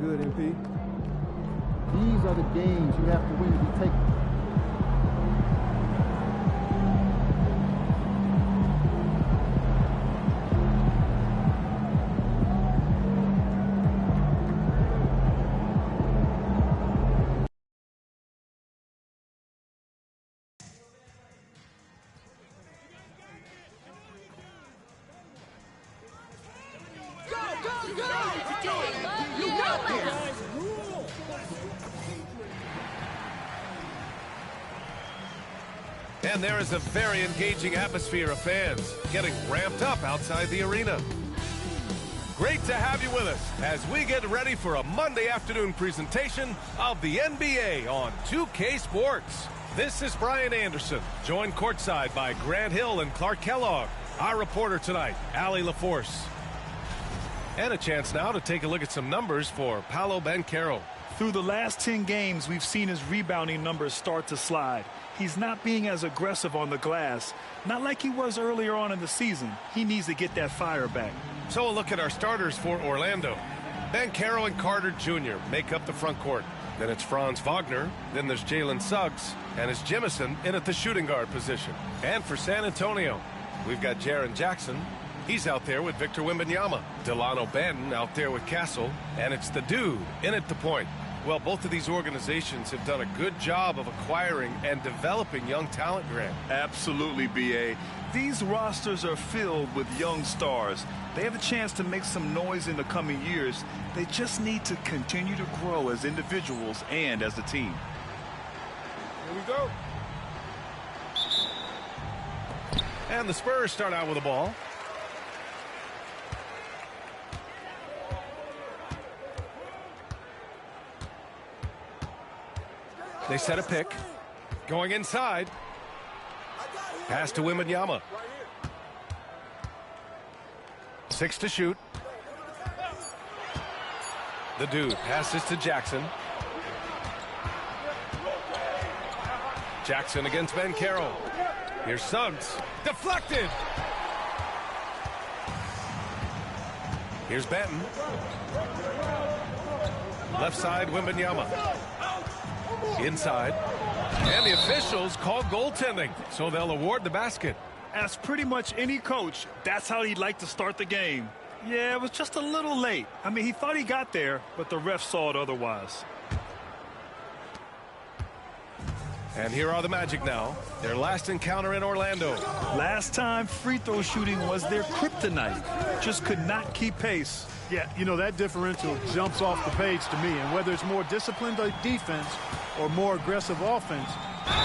good, MP. These are the games you have to win to be taken. And there is a very engaging atmosphere of fans getting ramped up outside the arena. Great to have you with us as we get ready for a Monday afternoon presentation of the NBA on 2K Sports. This is Brian Anderson, joined courtside by Grant Hill and Clark Kellogg. Our reporter tonight, Allie LaForce. And a chance now to take a look at some numbers for Paolo Banchero. Through the last 10 games, we've seen his rebounding numbers start to slide. He's not being as aggressive on the glass, not like he was earlier on in the season. He needs to get that fire back. So a look at our starters for Orlando. Banchero and Carter Jr. make up the front court. Then it's Franz Wagner, then there's Jalen Suggs, and it's Jemison in at the shooting guard position. And for San Antonio, we've got Jaren Jackson. He's out there with Victor Wembanyama. Delano Banton out there with Castle, and it's the dude in at the point. Well, both of these organizations have done a good job of acquiring and developing young talent, Grant. Absolutely, B.A. These rosters are filled with young stars. They have a chance to make some noise in the coming years. They just need to continue to grow as individuals and as a team. Here we go. And the Spurs start out with the ball. They set a pick. Going inside. Pass to Wembanyama. 6 to shoot. The dude passes to Jackson. Jackson against Banchero. Here's Suggs. Deflected. Here's Banton. Left side, Wembanyama. Inside. And the officials call goaltending, so they'll award the basket. As pretty much any coach, that's how he'd like to start the game. Yeah, it was just a little late. I mean, he thought he got there, but the ref saw it otherwise. And here are the Magic now. Their last encounter in Orlando. Last time, free throw shooting was their kryptonite. Just could not keep pace. Yeah, you know, that differential jumps off the page to me. And whether it's more disciplined defense or more aggressive offense,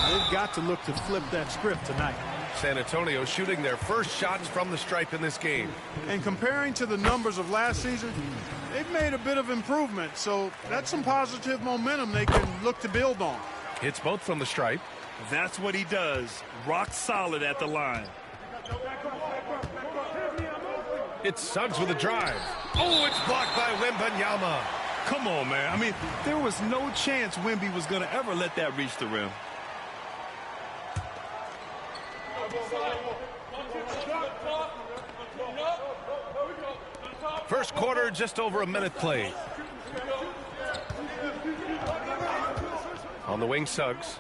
they've got to look to flip that script tonight. San Antonio shooting their first shots from the stripe in this game. And comparing to the numbers of last season, they've made a bit of improvement. So that's some positive momentum they can look to build on. Hits both from the stripe. That's what he does. Rock solid at the line. It's Suggs with a drive. Oh, it's blocked by Wembanyama. Come on, man. I mean, there was no chance Wemby was going to ever let that reach the rim. First quarter, just over a minute played. On the wing, Suggs.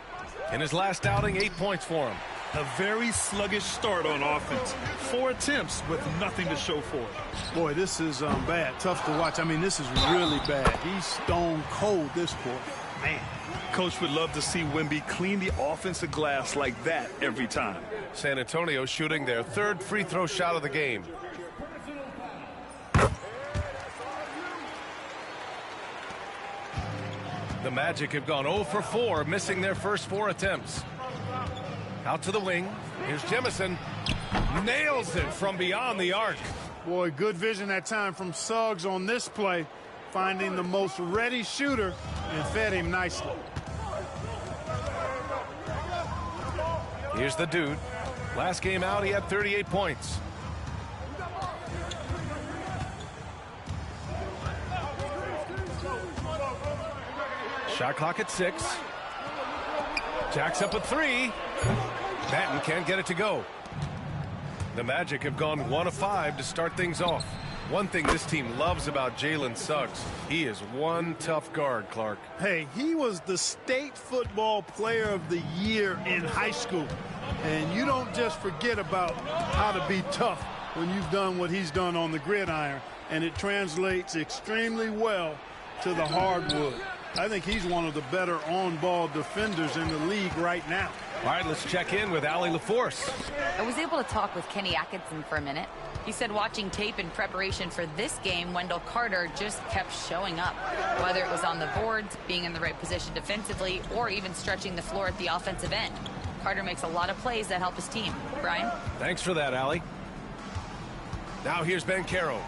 In his last outing, 8 points for him. A very sluggish start on offense. 4 attempts with nothing to show for it. Boy, this is bad. Tough to watch. I mean, this is really bad. He's stone cold this quarter. Man. Coach would love to see Wemby clean the offensive glass like that every time. San Antonio shooting their third free throw shot of the game. The Magic have gone 0 for 4, missing their first 4 attempts. Out to the wing. Here's Jemison. Nails it from beyond the arc. Boy, good vision that time from Suggs on this play. Finding the most ready shooter and fed him nicely. Here's the dude. Last game out, he had 38 points. Shot clock at 6. Jack's up at 3. Banton can't get it to go. The Magic have gone 1 of 5 to start things off. One thing this team loves about Jalen Suggs, he is one tough guard, Clark. Hey, he was the state football player of the year in high school. And you don't just forget about how to be tough when you've done what he's done on the gridiron. And it translates extremely well to the hardwood. I think he's one of the better on-ball defenders in the league right now. All right, let's check in with Allie LaForce. I was able to talk with Kenny Atkinson for a minute. He said watching tape in preparation for this game, Wendell Carter just kept showing up. Whether it was on the boards, being in the right position defensively, or even stretching the floor at the offensive end. Carter makes a lot of plays that help his team. Brian? Thanks for that, Allie. Now here's Ben Carroll.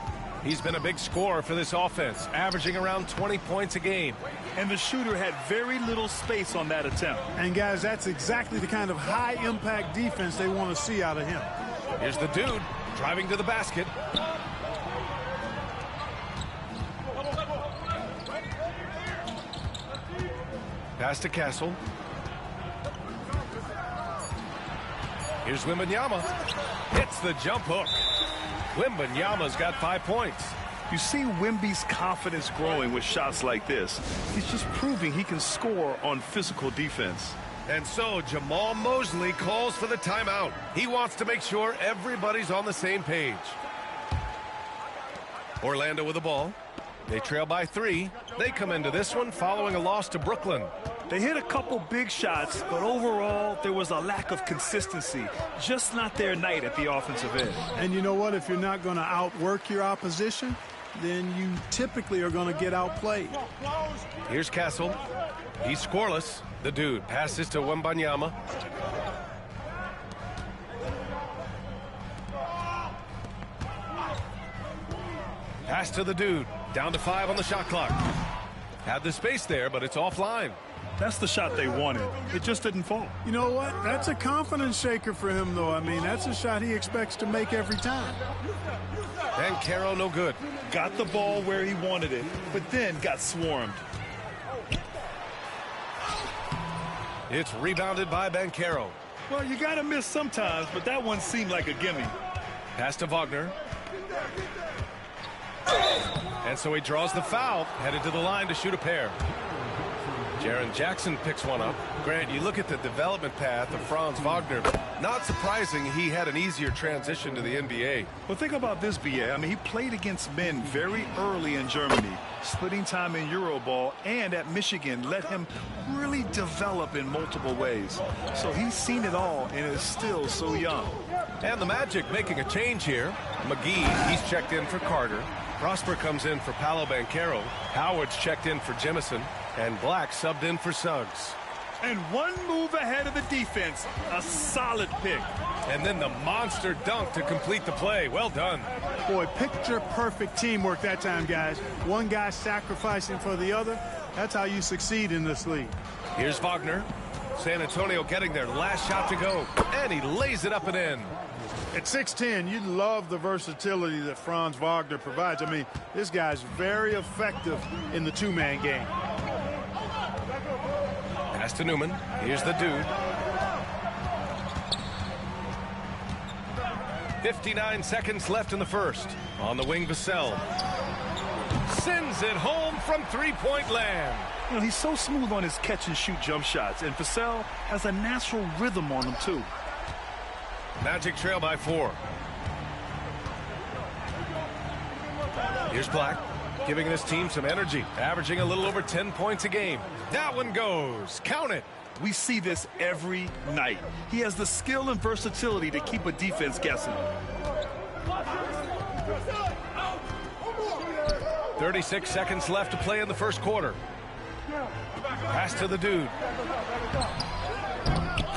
He's been a big scorer for this offense, averaging around 20 points a game. And the shooter had very little space on that attempt. And, guys, that's exactly the kind of high-impact defense they want to see out of him. Here's the dude driving to the basket. Pass to Castle. Here's Wembanyama. Hits the jump hook. Wembanyama's got 5 points. You see Wemby's confidence growing with shots like this. He's just proving he can score on physical defense. And so Jamal Mosley calls for the timeout. He wants to make sure everybody's on the same page. Orlando with the ball. They trail by 3. They come into this one following a loss to Brooklyn. They hit a couple big shots, but overall there was a lack of consistency. Just not their night at the offensive end. And you know what? If you're not going to outwork your opposition, then you typically are going to get outplayed. Here's Castle. He's scoreless. The dude passes to Wembanyama. Pass to the dude. Down to 5 on the shot clock. Had the space there, but it's offline. That's the shot they wanted. It just didn't fall. You know what? That's a confidence shaker for him, though. I mean, that's a shot he expects to make every time. And Caro no good. Got the ball where he wanted it, but then got swarmed. It's rebounded by Banchero. Well, you got to miss sometimes, but that one seemed like a gimme. Pass to Wagner. And so he draws the foul, headed to the line to shoot a pair. Jaren Jackson picks one up. Grant, you look at the development path of Franz Wagner. Not surprising he had an easier transition to the NBA. Well, think about this, BA. I mean, he played against men very early in Germany, splitting time in Euroball, and at Michigan let him really develop in multiple ways. So he's seen it all and is still so young. And the Magic making a change here. McGee, he's checked in for Carter. Prosper comes in for Paolo Banchero. Howard's checked in for Jemison. And Black subbed in for Suggs. And one move ahead of the defense. A solid pick. And then the monster dunk to complete the play. Well done. Boy, picture-perfect teamwork that time, guys. One guy sacrificing for the other. That's how you succeed in this league. Here's Wagner. San Antonio getting their last shot to go. And he lays it up and in. At 6'10", you love the versatility that Franz Wagner provides. I mean, this guy's very effective in the two-man game. Pass to Newman. Here's the dude. 59 seconds left in the first. On the wing, Vassell. Sends it home from three-point land. You know, he's so smooth on his catch-and-shoot jump shots, and Vassell has a natural rhythm on him, too. Magic trail by 4. Here's Black, giving this team some energy, averaging a little over 10 points a game. That one goes. Count it. We see this every night. He has the skill and versatility to keep a defense guessing. 36 seconds left to play in the first quarter. Pass to the dude.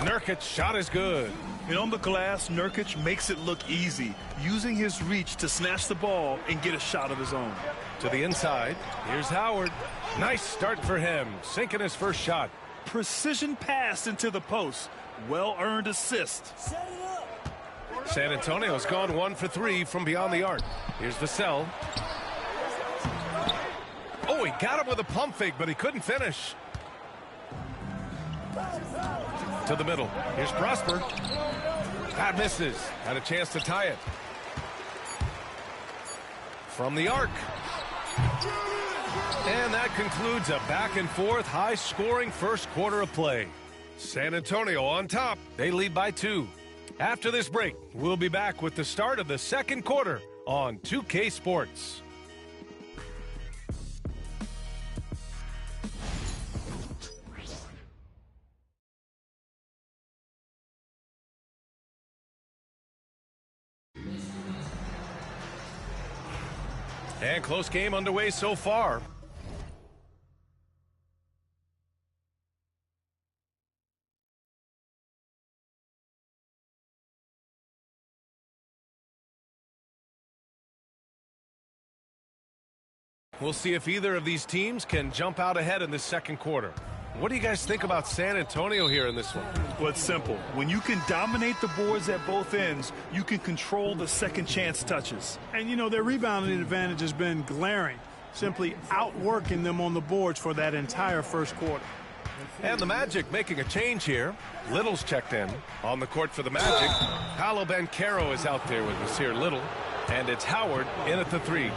Nurkic shot is good. And on the glass, Nurkic makes it look easy, using his reach to snatch the ball and get a shot of his own. To the inside, here's Howard. Nice start for him, sinking his first shot. Precision pass into the post. Well-earned assist. San Antonio's gone 1 for 3 from beyond the arc. Here's Vassell. Oh, he got him with a pump fake, but he couldn't finish. To the middle. Here's Prosper. That misses. Had a chance to tie it. from the arc. And that concludes a back-and-forth, high-scoring first quarter of play. San Antonio on top. They lead by 2. After this break, we'll be back with the start of the second quarter on 2K Sports. And close game underway so far. We'll see if either of these teams can jump out ahead in this second quarter. What do you guys think about San Antonio here in this one? Well, it's simple. When you can dominate the boards at both ends, you can control the second chance touches. And, you know, their rebounding advantage has been glaring, simply outworking them on the boards for that entire first quarter. And the Magic making a change here. Little's checked in. On the court for the Magic, Paolo Banchero is out there with Nasir Little. And it's Howard in at the 3.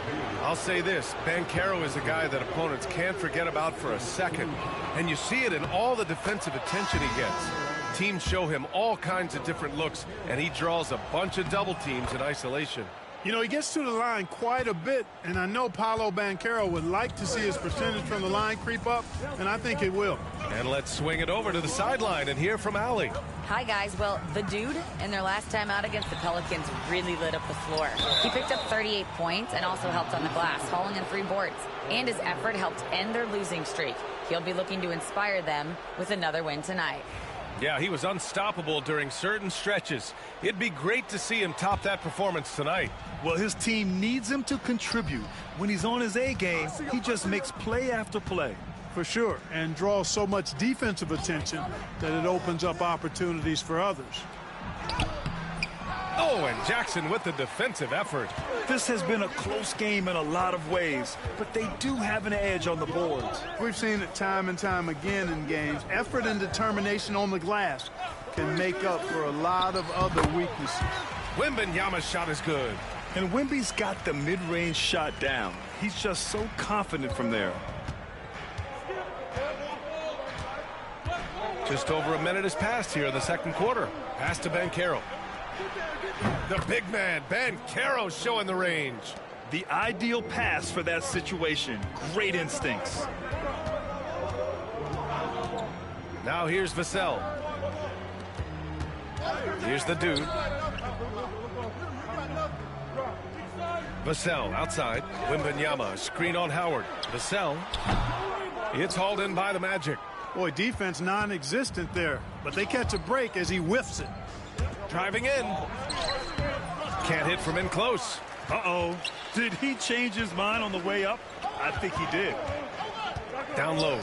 I'll say this, Banchero is a guy that opponents can't forget about for a second. And you see it in all the defensive attention he gets. Teams show him all kinds of different looks, and he draws a bunch of double teams in isolation. You know, he gets to the line quite a bit, and I know Paolo Banchero would like to see his percentage from the line creep up, and I think it will. And let's swing it over to the sideline and hear from Allie. Hi, guys. Well, the dude in their last time out against the Pelicans really lit up the floor. He picked up 38 points and also helped on the glass, hauling in 3 boards. And his effort helped end their losing streak. He'll be looking to inspire them with another win tonight. Yeah, he was unstoppable during certain stretches. It'd be great to see him top that performance tonight. Well, his team needs him to contribute. When he's on his A game, he just makes play after play. For sure, and draws so much defensive attention that it opens up opportunities for others. Oh, and Jackson with the defensive effort. This has been a close game in a lot of ways, but they do have an edge on the boards. We've seen it time and time again in games. Effort and determination on the glass can make up for a lot of other weaknesses. Wembanyama's shot is good. And Wemby's got the mid-range shot down. He's just so confident from there. Just over a minute has passed here in the second quarter. Pass to Banchero. The big man, Banchero, showing the range. The ideal pass for that situation. Great instincts. Now here's Vassell. Here's the dude. Vassell outside. Wembanyama, screen on Howard. Vassell. It's hauled in by the Magic. Boy, defense non-existent there, but they catch a break as he whiffs it. Driving in. Can't hit from in close. Uh-oh. Did he change his mind on the way up? I think he did. Down low.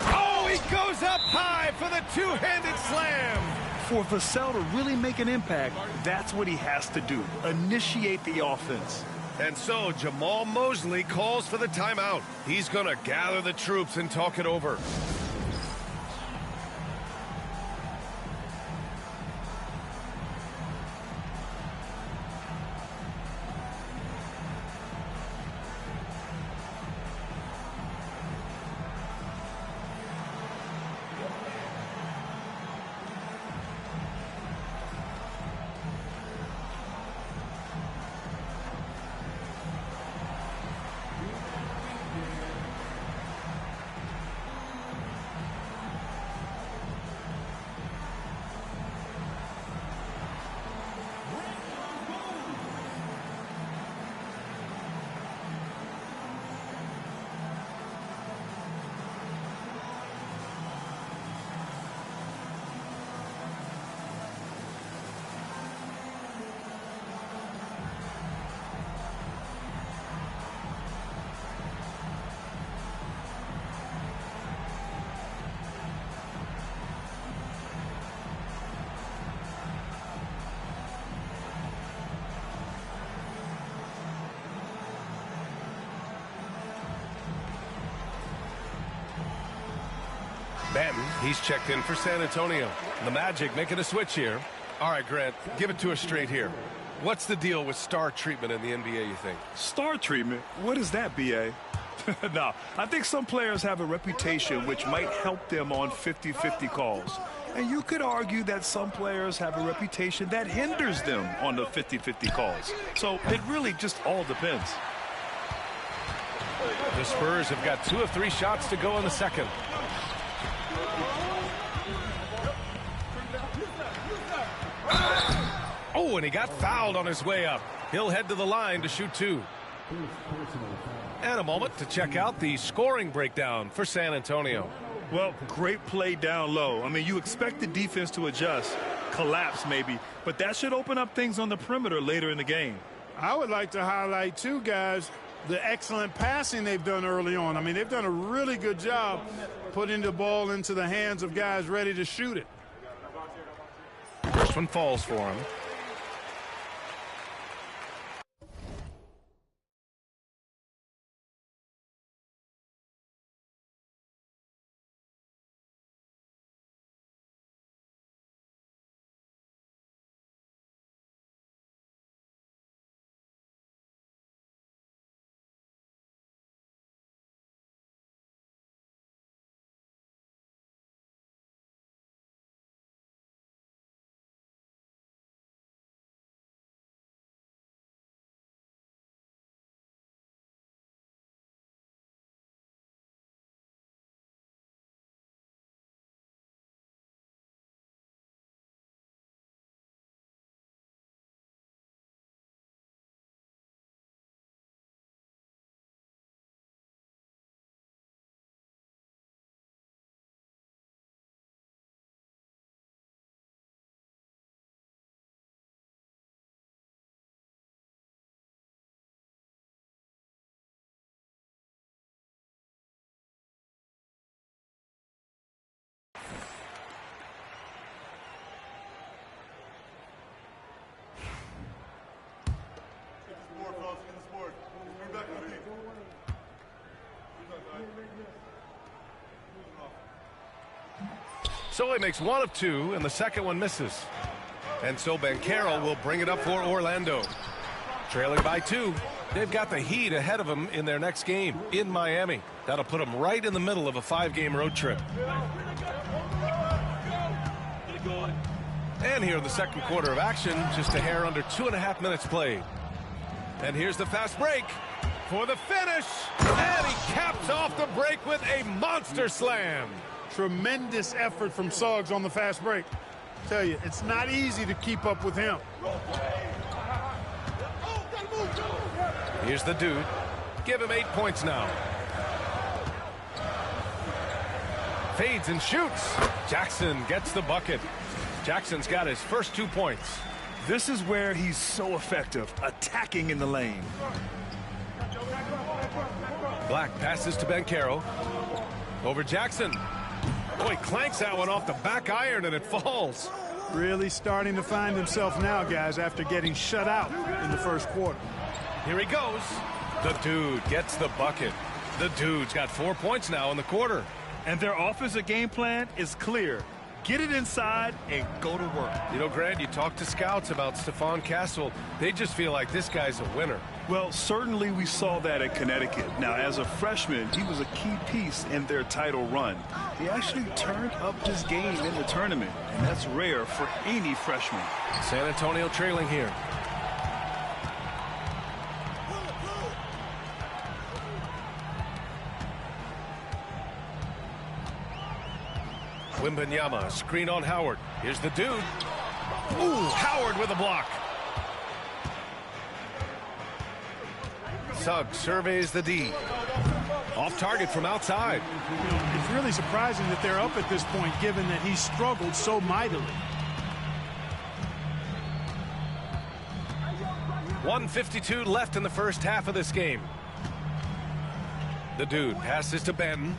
Oh, he goes up high for the two-handed slam. For Vassell to really make an impact, that's what he has to do. Initiate the offense. And so Jamal Mosley calls for the timeout. He's going to gather the troops and talk it over. Benton, he's checked in for San Antonio. The Magic making a switch here. All right, Grant, give it to us straight here. What's the deal with star treatment in the NBA, you think? Star treatment? What is that, B.A.? No, I think some players have a reputation which might help them on 50-50 calls. And you could argue that some players have a reputation that hinders them on the 50-50 calls. So it really just all depends. The Spurs have got 2 of 3 shots to go in the second. Oh, and he got fouled on his way up. He'll head to the line to shoot 2. And a moment to check out the scoring breakdown for San Antonio. Well, great play down low. I mean, you expect the defense to adjust, collapse maybe, but that should open up things on the perimeter later in the game. I would like to highlight, too, guys, the excellent passing they've done early on. I mean, they've done a really good job putting the ball into the hands of guys ready to shoot it. First one falls for him. So he makes 1 of 2, and the second one misses. And so Banchero will bring it up for Orlando. Trailing by 2. They've got the Heat ahead of them in their next game in Miami. That'll put them right in the middle of a 5-game road trip. And here in the second quarter of action, just a hair under 2.5 minutes played. And here's the fast break for the finish. And he caps off the break with a monster slam. Tremendous effort from Suggs on the fast break. Tell you, it's not easy to keep up with him. Here's the dude. Give him 8 points now. Fades and shoots. Jackson gets the bucket. Jackson's got his first 2 points. This is where he's so effective, attacking in the lane. Black passes to Banchero. Over Jackson. Boy, clanks that one off the back iron and it falls. Really starting to find himself now, guys, after getting shut out in the first quarter. Here he goes. The dude gets the bucket. The dude's got 4 points now in the quarter. And their offensive game plan is clear. Get it inside and go to work. You know, Grant, you talk to scouts about Stephon Castle. They just feel like this guy's a winner. Well, certainly we saw that at Connecticut. Now, as a freshman, he was a key piece in their title run. He actually turned up his game in the tournament, and that's rare for any freshman. San Antonio trailing here. Wembanyama, screen on Howard. Here's the dude. Ooh, Howard with a block. Suggs surveys the D. Off target from outside. It's really surprising that they're up at this point, given that he struggled so mightily. 1:52 left in the first half of this game. The dude passes to Benton.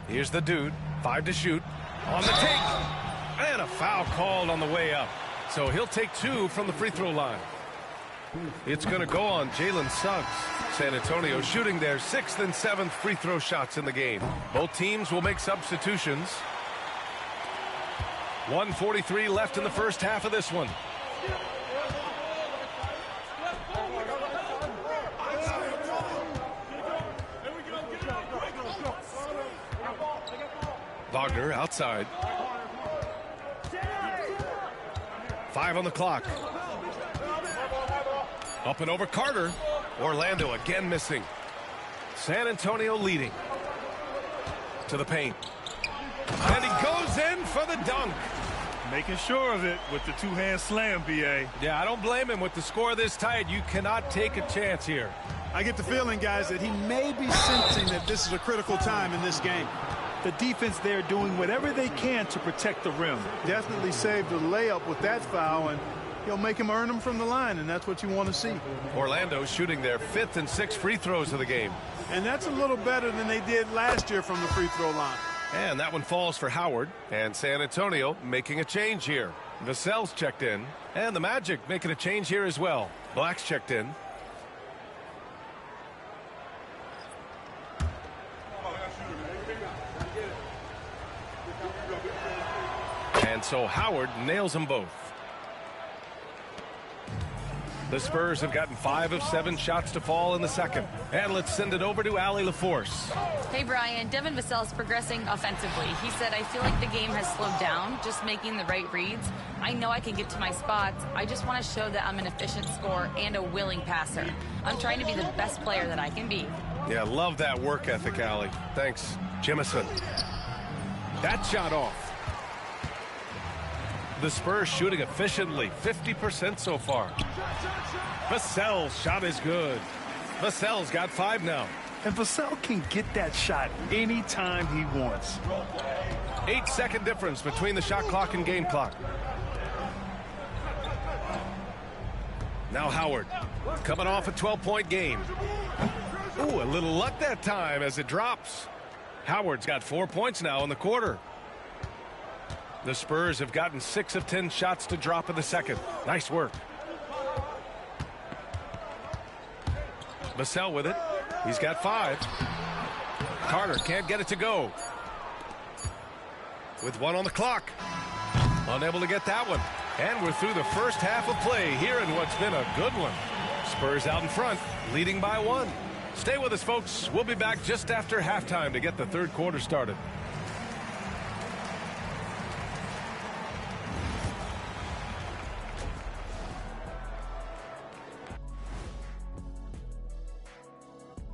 Here's the dude. 5 to shoot. On the take. And a foul called on the way up. So he'll take 2 from the free throw line. It's going to go on Jalen Suggs. San Antonio shooting their 6th and 7th free throw shots in the game. Both teams will make substitutions. 1:43 left in the first half of this one. Wagner outside. 5 on the clock. Up and over Carter. Orlando again missing. San Antonio leading. To the paint. And he goes in for the dunk. Making sure of it with the two-hand slam, B.A. Yeah, I don't blame him. With the score this tight, you cannot take a chance here. I get the feeling, guys, that he may be sensing that this is a critical time in this game. The defense there doing whatever they can to protect the rim. Definitely saved a layup with that foul, and he'll make him earn them from the line, and that's what you want to see. Orlando shooting their 5th and 6th free throws of the game. And that's a little better than they did last year from the free throw line. And that one falls for Howard. And San Antonio making a change here. Vassell's checked in. And the Magic making a change here as well. Black's checked in. And so Howard nails them both. The Spurs have gotten 5 of 7 shots to fall in the second. And let's send it over to Allie LaForce. Hey, Brian, Devin Vassell's progressing offensively. He said, I feel like the game has slowed down, just making the right reads. I know I can get to my spots. I just want to show that I'm an efficient scorer and a willing passer. I'm trying to be the best player that I can be. Yeah, love that work ethic, Allie. Thanks, Jimison. That shot off. The Spurs shooting efficiently, 50% so far. Vassell's shot is good. Vassell's got 5 now. And Vassell can get that shot anytime he wants. 8-second difference between the shot clock and game clock. Now Howard, coming off a 12-point game. Ooh, a little luck that time as it drops. Howard's got 4 points now in the quarter. The Spurs have gotten 6 of 10 shots to drop in the second. Nice work. Vassell with it. He's got 5. Carter can't get it to go. With 1 on the clock. Unable to get that one. And we're through the first half of play here in what's been a good one. Spurs out in front, leading by 1. Stay with us, folks. We'll be back just after halftime to get the third quarter started.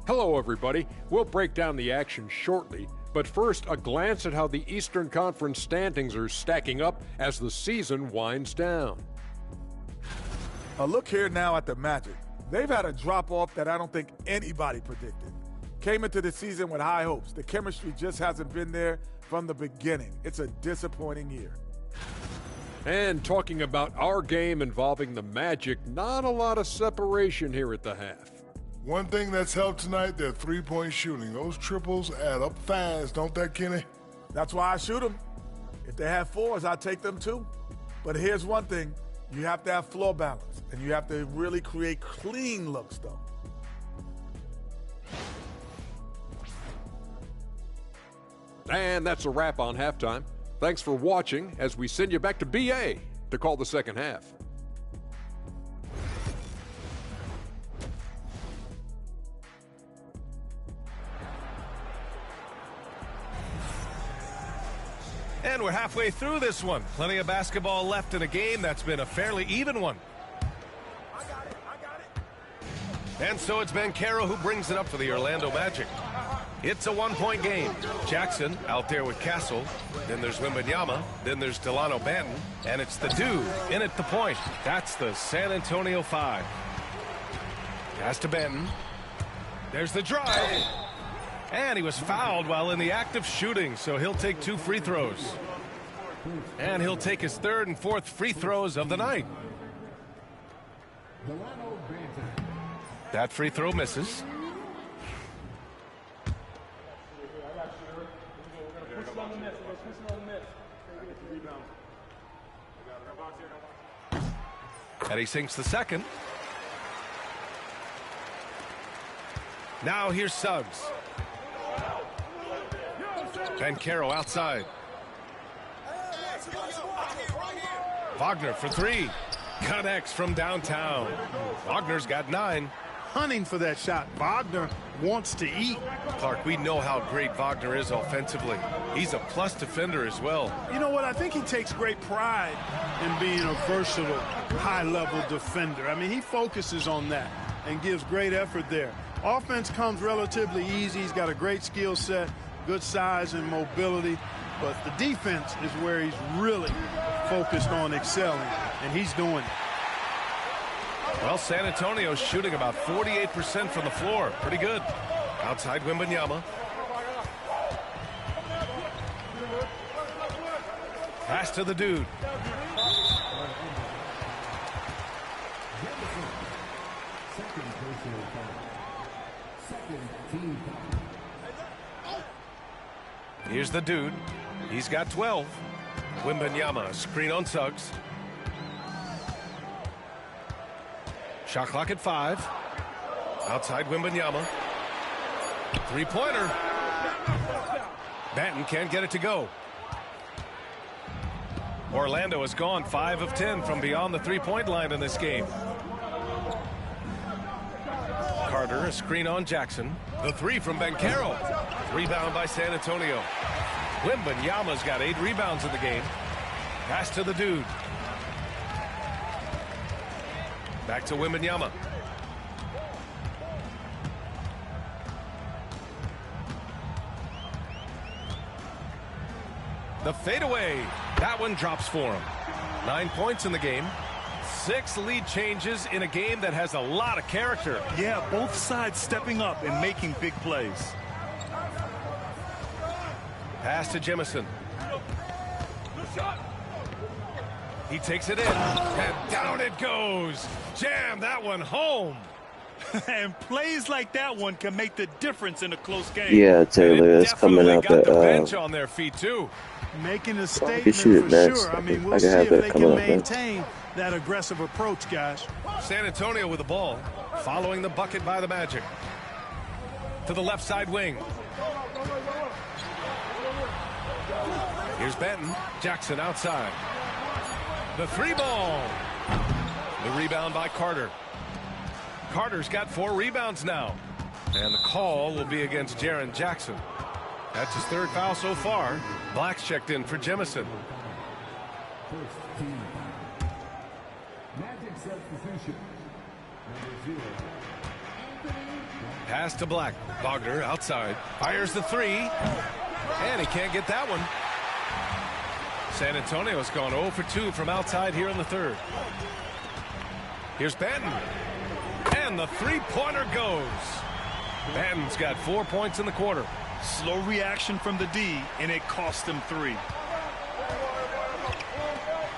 Hello, everybody. We'll break down the action shortly, but first, a glance at how the Eastern Conference standings are stacking up as the season winds down. A look here now at the Magic. They've had a drop-off that I don't think anybody predicted. Came into the season with high hopes. The chemistry just hasn't been there from the beginning. It's a disappointing year. And talking about our game involving the Magic, not a lot of separation here at the half. One thing that's helped tonight, their three-point shooting. Those triples add up fast, don't they, Kenny? That's why I shoot them. If they have 4s, I take them too. But here's one thing. You have to have floor balance, and you have to really create clean looks, though. And that's a wrap on halftime. Thanks for watching as we send you back to BA to call the second half. And we're halfway through this one. Plenty of basketball left in a game that's been a fairly even one. And so it's Banchero who brings it up for the Orlando Magic. It's a one-point game. Jackson out there with Castle. Then there's Wembanyama. Then there's Delano Banton. And it's the dude in at the point. That's the San Antonio 5. Pass to Banton. There's the drive. And he was fouled while in the act of shooting, so he'll take 2 free throws. And he'll take his 3rd and 4th free throws of the night. That free throw misses. And he sinks the second. Now here's Suggs. Banchero outside. Wagner for 3. Connects from downtown. Wagner's got 9. hunting for that shot. Wagner wants to eat. Clark, we know how great Wagner is offensively. He's a plus defender as well. You know what? I think he takes great pride in being a versatile, high-level defender. I mean, he focuses on that and gives great effort there. Offense comes relatively easy. He's got a great skill set, good size and mobility. But the defense is where he's really focused on excelling, and he's doing it. Well, San Antonio's shooting about 48% from the floor. Pretty good. Outside Wembanyama. Pass to the dude. Here's the dude. He's got 12. Wembanyama, screen on Suggs. Shot clock at 5. Outside Wembanyama. Three-pointer. Banton can't get it to go. Orlando has gone 5 of 10 from beyond the three-point line in this game. Carter, a screen on Jackson. The three from Banchero. Rebound by San Antonio. Wembanyama's got 8 rebounds in the game. Pass to the dude. Back to Wembanyama. The fadeaway. That one drops for him. 9 points in the game. 6 lead changes in a game that has a lot of character. Yeah, both sides stepping up and making big plays. Pass to Jemison. He takes it in, and down it goes. Jam that one home. And plays like that one can make the difference in a close game. Yeah, Taylor, it's coming up got at the bench on their feet too. Making a statement shoot for next. sure. I mean, we'll I see can have if that they coming can up next. maintain that aggressive approach, guys. San Antonio with the ball, following the bucket by the Magic. To the left side wing. Here's Benton. Jackson outside. The 3-ball. The rebound by Carter. Carter's got 4 rebounds now. And the call will be against Jaren Jackson. That's his 3rd foul so far. Black's checked in for Jemison. Pass to Black. Wagner outside. Fires the 3. And he can't get that one. San Antonio's gone 0 for 2 from outside here in the 3rd. Here's Banton. And the 3-pointer goes. Banton's got 4 points in the quarter. Slow reaction from the D, and it cost him 3.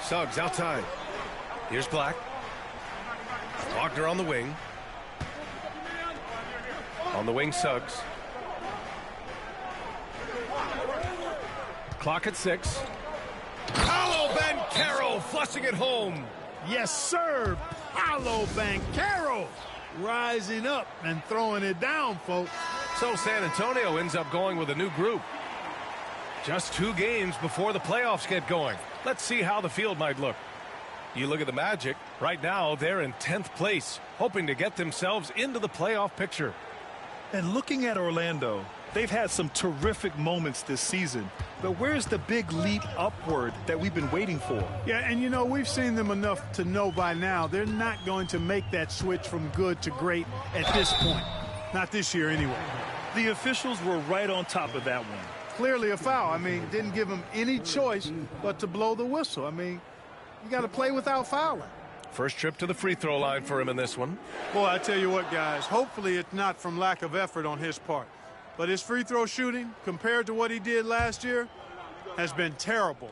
Suggs outside. Here's Black. Wagner on the wing. On the wing, Suggs. Clock at 6. Paolo Banchero flushing it home. Yes, sir. Paolo Banchero rising up and throwing it down, folks. So San Antonio ends up going with a new group. Just 2 games before the playoffs get going. Let's see how the field might look. You look at the Magic. Right now, they're in 10th place, hoping to get themselves into the playoff picture. And looking at Orlando, they've had some terrific moments this season. But where's the big leap upward that we've been waiting for? Yeah, and you know, we've seen them enough to know by now they're not going to make that switch from good to great at this point. Not this year anyway. The officials were right on top of that one. Clearly a foul. I mean, didn't give them any choice but to blow the whistle. I mean, you got to play without fouling. First trip to the free throw line for him in this one. Boy, I tell you what, guys, hopefully it's not from lack of effort on his part. But his free throw shooting, compared to what he did last year, has been terrible.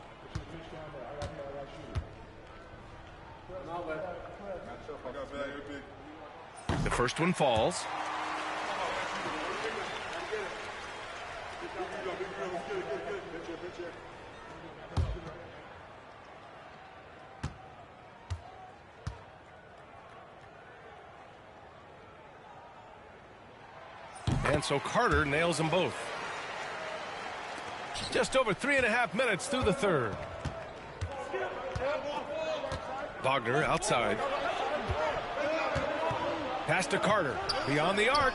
The first one falls. And so Carter nails them both. Just over 3.5 minutes through the 3rd. Wagner outside. Pass to Carter. Beyond the arc.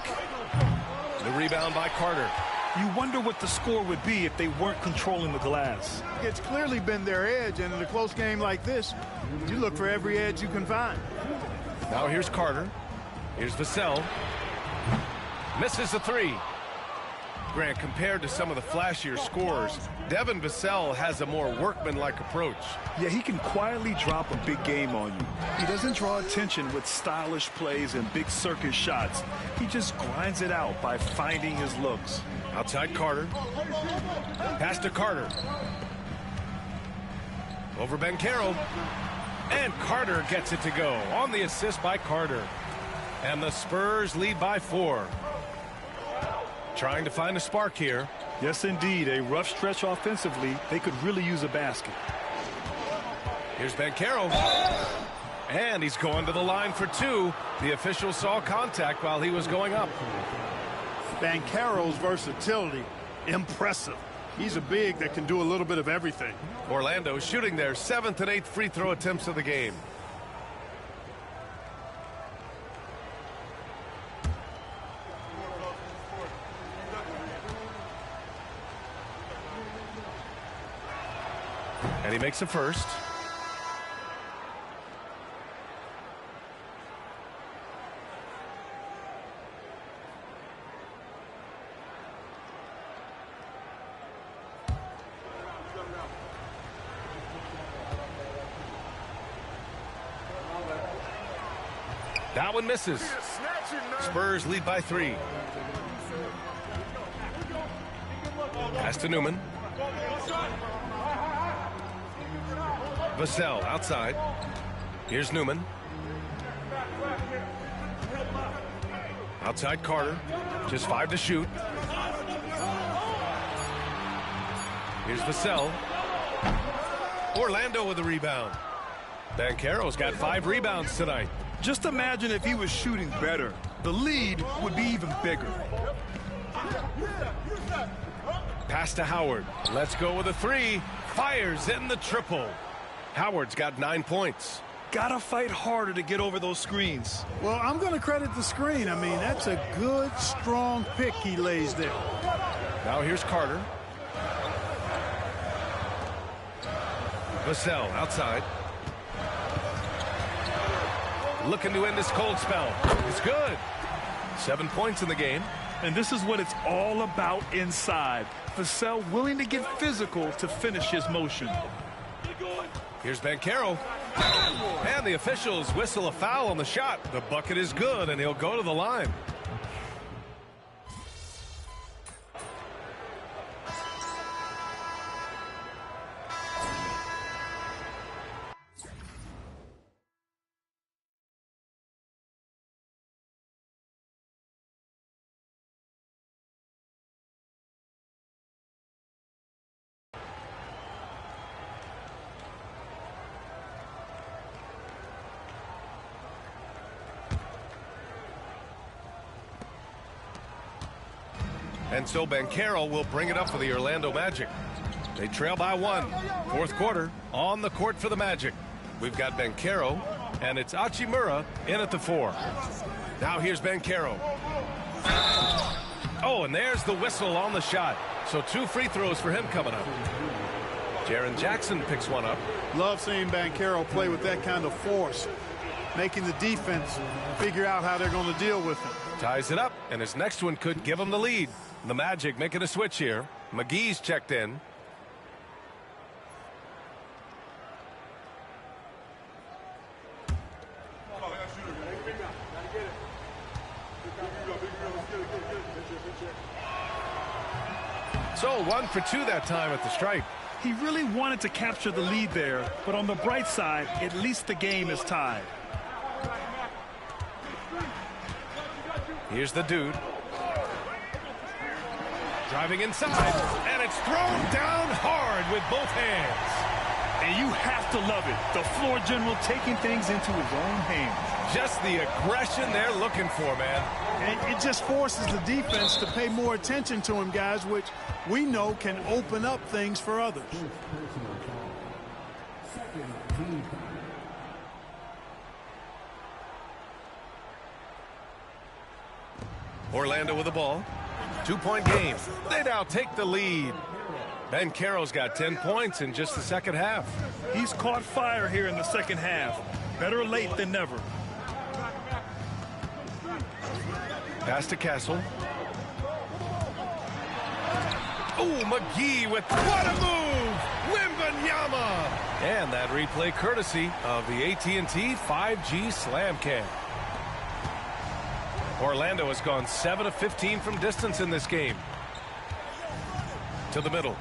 The rebound by Carter. You wonder what the score would be if they weren't controlling the glass. It's clearly been their edge, and in a close game like this, you look for every edge you can find. Now here's Carter. Here's Vassell. Misses the three. Grant, compared to some of the flashier scorers, Devin Vassell has a more workmanlike approach. Yeah, he can quietly drop a big game on you. He doesn't draw attention with stylish plays and big circus shots. He just grinds it out by finding his looks. Outside Carter. Pass to Carter. Over Banchero. And Carter gets it to go on the assist by Carter. And the Spurs lead by 4. Trying to find a spark here. Yes, indeed. A rough stretch offensively. They could really use a basket. Here's Banchero. And he's going to the line for 2. The official saw contact while he was going up. Banchero's versatility, impressive. He's a big that can do a little bit of everything. Orlando shooting their 7th and 8th free throw attempts of the game. And he makes the first. That one misses. Spurs lead by 3. Pass to Newman. Vassell outside. Here's Newman. Outside Carter. Just 5 to shoot. Here's Vassell. Orlando with the rebound. Banchero's got 5 rebounds tonight. Just imagine if he was shooting better. The lead would be even bigger. Pass to Howard. Let's go with a 3. Fires in the triple. Howard's got 9 points. Gotta fight harder to get over those screens. Well, I'm going to credit the screen. I mean, that's a good, strong pick he lays there. Now here's Carter. Vassell outside. Looking to end this cold spell. It's good. 7 points in the game. And this is what it's all about inside. Vassell willing to get physical to finish his motion. Here's Banchero. And the officials whistle a foul on the shot. The bucket is good, and he'll go to the line. And so Banchero will bring it up for the Orlando Magic. They trail by 1. 4th quarter on the court for the Magic. We've got Banchero, and it's Hachimura in at the 4. Now here's Banchero. Oh, and there's the whistle on the shot. So 2 free throws for him coming up. Jaren Jackson picks one up. Love seeing Banchero play with that kind of force, making the defense figure out how they're going to deal with him. Ties it up, and his next one could give him the lead. The Magic making a switch here. McGee's checked in. So 1 for 2 that time at the stripe. He really wanted to capture the lead there, but on the bright side, at least the game is tied. Here's the dude. Driving inside, and it's thrown down hard with both hands. And you have to love it. The floor general taking things into his own hands. Just the aggression they're looking for, man. And it just forces the defense to pay more attention to him, guys, which we know can open up things for others. Orlando with the ball. 2-point game. They now take the lead. Ben Carroll's got 10 points in just the second half. He's caught fire here in the second half. Better late than never. Pass to Castle. Oh, McGee with what a move! Wembanyama! And that replay courtesy of the AT&T 5G Slam Cam. Orlando has gone 7 of 15 from distance in this game. To the middle.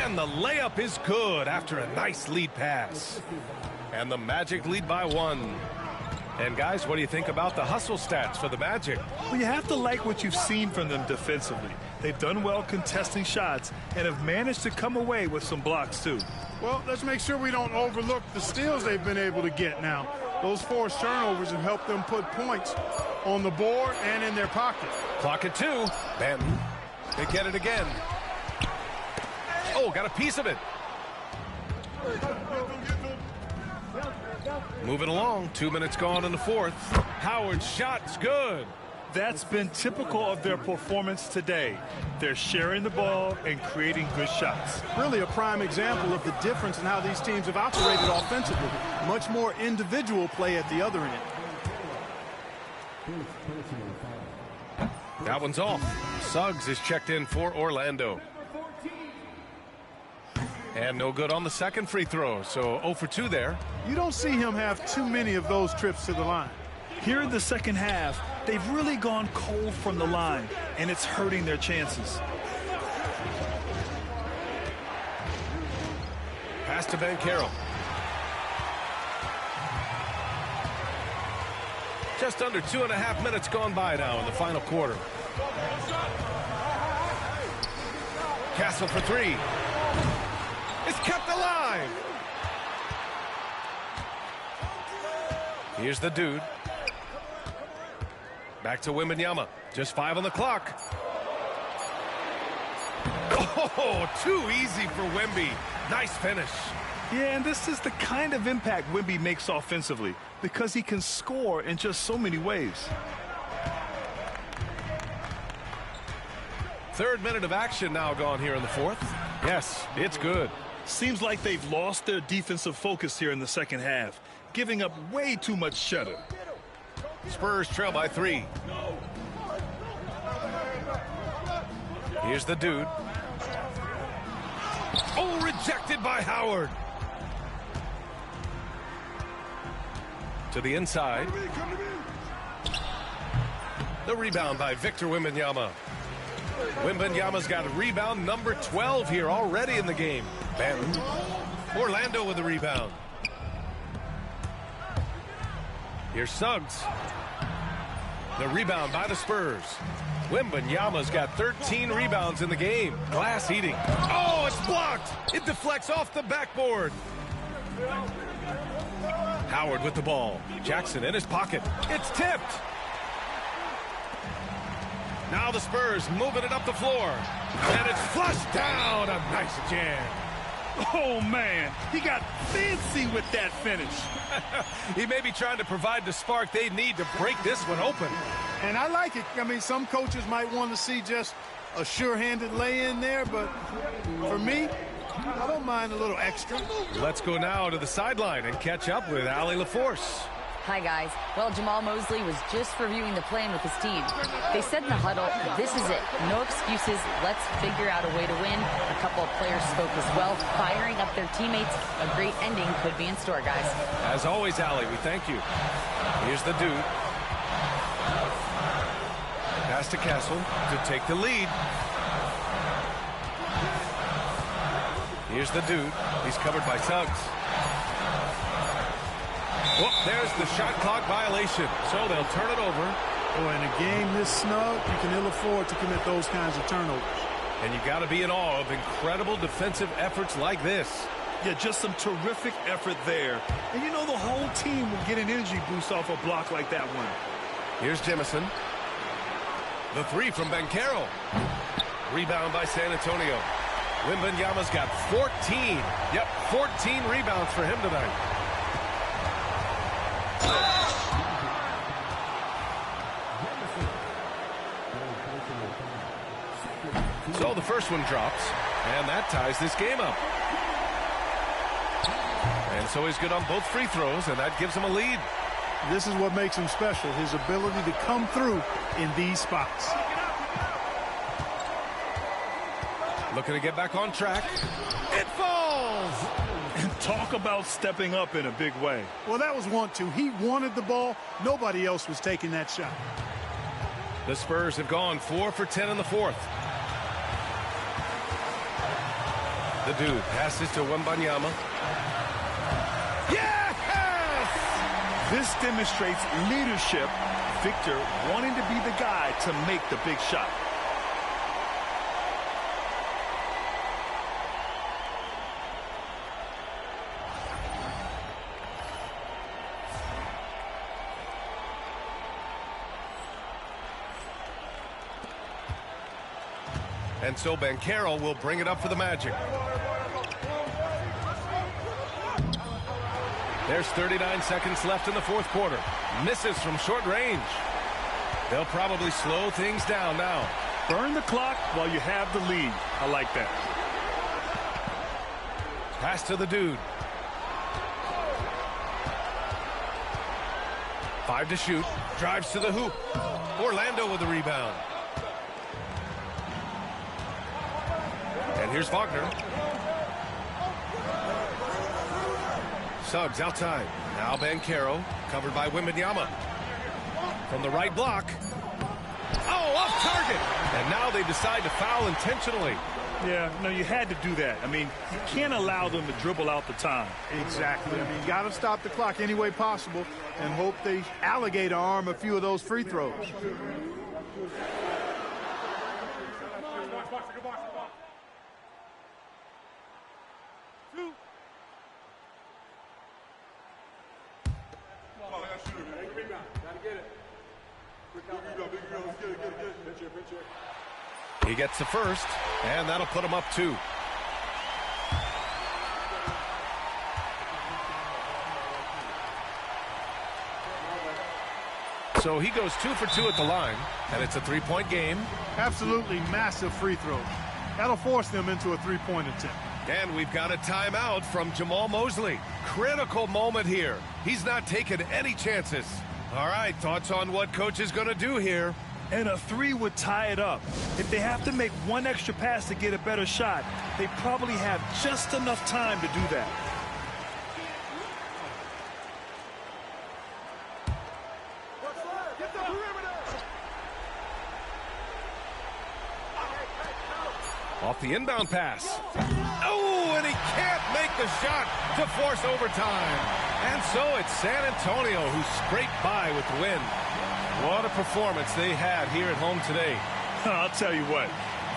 And the layup is good after a nice lead pass. And the Magic lead by 1. And guys, what do you think about the hustle stats for the Magic? Well, you have to like what you've seen from them defensively. They've done well contesting shots and have managed to come away with some blocks too. Well, let's make sure we don't overlook the steals they've been able to get now. Those forced turnovers have helped them put points on the board and in their pocket. Clock at 2. Banton. They get it again. Oh, got a piece of it. Moving along. 2 minutes gone in the fourth. Howard's shot's good. That's been typical of their performance today. They're sharing the ball and creating good shots. Really a prime example of the difference in how these teams have operated offensively. Much more individual play at the other end. That one's off. Suggs is checked in for Orlando. And no good on the second free throw, so 0 for 2 there. You don't see him have too many of those trips to the line. Here in the second half, they've really gone cold from the line, and it's hurting their chances. Pass to Ben Carroll. Just under 2.5 minutes gone by now in the final quarter. Castle for 3. It's kept alive. Here's the dude. Back to Wembanyama. Just 5 on the clock. Oh, too easy for Wemby. Nice finish. Yeah, and this is the kind of impact Wemby makes offensively because he can score in just so many ways. Third minute of action now gone here in the fourth. Yes, it's good. Seems like they've lost their defensive focus here in the second half, giving up way too much cheddar. Spurs trail by 3. Here's the dude. Oh, rejected by Howard. To the inside. The rebound by Victor Wembanyama. Wembanyama's got a rebound number 12 here already in the game. Banton. Orlando with the rebound. Here's Suggs. The rebound by the Spurs. Wembanyama's got 13 rebounds in the game. Glass eating. Oh, it's blocked. It deflects off the backboard. Howard with the ball. Jackson in his pocket. It's tipped. Now the Spurs moving it up the floor. And it's flushed down. A nice jam. Oh, man. He got fancy with that finish. He may be trying to provide the spark they need to break this one open. And I like it. I mean, some coaches might want to see just a sure-handed lay-in there, but for me, I don't mind a little extra. Let's go now to the sideline and catch up with Allie LaForce. Hi, guys. Well, Jamal Mosley was just reviewing the plan with his team. They said in the huddle, this is it. No excuses. Let's figure out a way to win. A couple of players spoke as well, firing up their teammates. A great ending could be in store, guys. As always, Allie, we thank you. Here's the dude. Pass to Castle to take the lead. Here's the dude. He's covered by Suggs. Well, there's the shot clock violation, so they'll turn it over. Oh, in a game this snug, you can ill afford to commit those kinds of turnovers. And you got to be in awe of incredible defensive efforts like this. Yeah, just some terrific effort there. And you know the whole team will get an energy boost off a block like that one. Here's Jemison. The 3 from Ben Carroll. Rebound by San Antonio. Wembanyama's got 14. Yep, 14 rebounds for him tonight. So the first one drops, and that ties this game up. And so he's good on both free throws, and that gives him a lead. This is what makes him special, his ability to come through in these spots. Looking to get back on track. It falls! And talk about stepping up in a big way. Well, that was 1-2. He wanted the ball. Nobody else was taking that shot. The Spurs have gone 4 for 10 in the fourth. The dude passes to Wembanyama. Yes! This demonstrates leadership. Victor wanting to be the guy to make the big shot. And so Banchero will bring it up for the Magic. There's 39 seconds left in the fourth quarter. Misses from short range. They'll probably slow things down now. Burn the clock while you have the lead. I like that. Pass to the dude. 5 to shoot. Drives to the hoop. Orlando with the rebound. And here's Wagner. Suggs outside. Now Banchero, covered by Wembanyama. From the right block. Oh, off target. And now they decide to foul intentionally. Yeah, no, you had to do that. I mean, you can't allow them to dribble out the time. Exactly. I mean, you got to stop the clock any way possible and hope they alligator arm a few of those free throws. He gets the first, and that'll put him up 2. So he goes 2 for 2 at the line, and it's a 3-point game. Absolutely massive free throw. That'll force them into a three-point attempt. And we've got a timeout from Jamal Mosley. Critical moment here. He's not taking any chances. All right, thoughts on what coach is going to do here? And a 3 would tie it up. If they have to make one extra pass to get a better shot, they probably have just enough time to do that. Off the inbound pass. Oh, and he can't make the shot to force overtime. And so it's San Antonio who scraped by with the win. What a performance they had here at home today. I'll tell you what,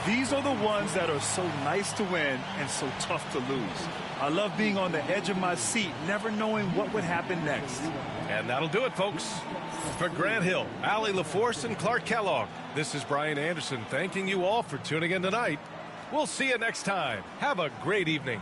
these are the ones that are so nice to win and so tough to lose. I love being on the edge of my seat, never knowing what would happen next. And that'll do it, folks. For Grant Hill, Allie LaForce, and Clark Kellogg, this is Brian Anderson thanking you all for tuning in tonight. We'll see you next time. Have a great evening.